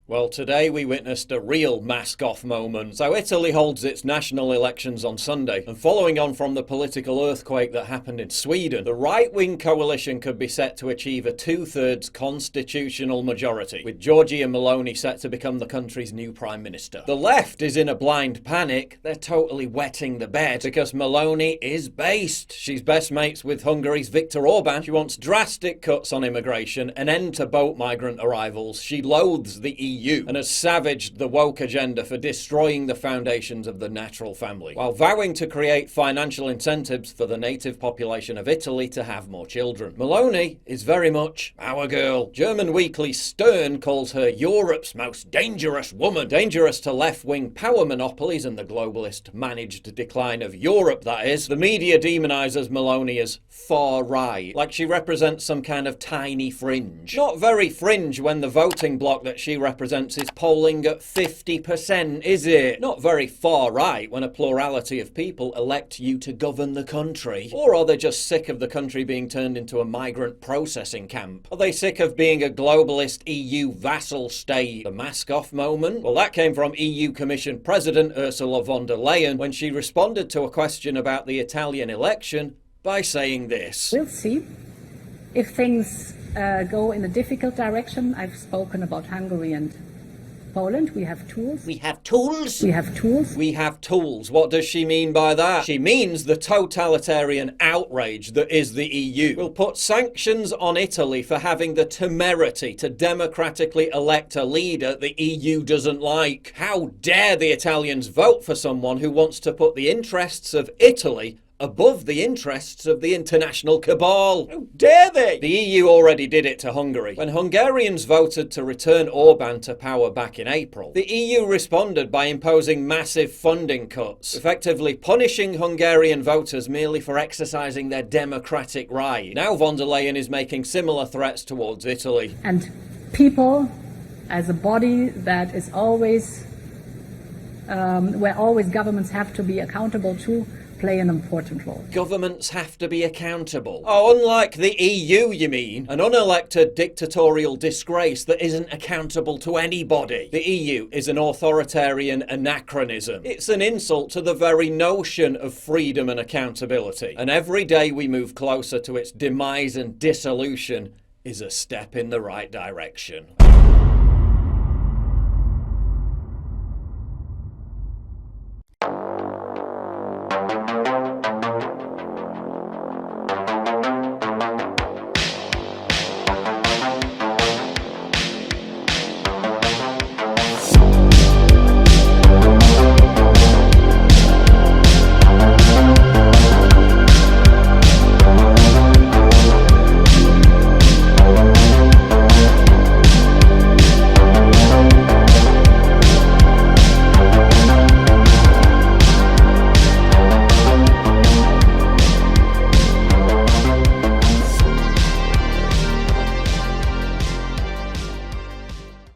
Well, today we witnessed a real mask-off moment. So Italy holds its national elections on Sunday, and following on from the political earthquake that happened in Sweden, the right-wing coalition could be set to achieve a two-thirds constitutional majority, with Giorgia Meloni set to become the country's new prime minister. The left is in a blind panic. They're totally wetting the bed because Meloni is based. She's best mates with Hungary's Viktor Orban. She wants drastic cuts on immigration, an end to boat migrant arrivals. She loathes the EU and has savaged the woke agenda for destroying the foundations of the natural family, while vowing to create financial incentives for the native population of Italy to have more children. Meloni is very much our girl. German weekly Stern calls her Europe's most dangerous woman. Dangerous to left-wing power monopolies and the globalist managed decline of Europe, that is. The media demonizes Meloni as far-right, like she represents some kind of tiny fringe. Not very fringe when the voting bloc that she represents is polling at 50%, is it? Not very far right when a plurality of people elect you to govern the country. Or are they just sick of the country being turned into a migrant processing camp? Are they sick of being a globalist EU vassal state? The mask-off moment? Well, that came from EU Commission President Ursula von der Leyen when she responded to a question about the Italian election by saying this. We'll see if things go in a difficult direction. I've spoken about Hungary and Poland. We have tools. We have tools? We have tools. We have tools. What does she mean by that? She means the totalitarian outrage that is the EU. We'll put sanctions on Italy for having the temerity to democratically elect a leader the EU doesn't like. How dare the Italians vote for someone who wants to put the interests of Italy above the interests of the international cabal? How dare they? The EU already did it to Hungary. When Hungarians voted to return Orban to power back in April, the EU responded by imposing massive funding cuts, effectively punishing Hungarian voters merely for exercising their democratic right. Now von der Leyen is making similar threats towards Italy. And people, as a body that is always, where always governments have to be accountable to, play an important role. Governments have to be accountable. Oh, unlike the EU, you mean? An unelected dictatorial disgrace that isn't accountable to anybody. The EU is an authoritarian anachronism. It's an insult to the very notion of freedom and accountability. And every day we move closer to its demise and dissolution is a step in the right direction.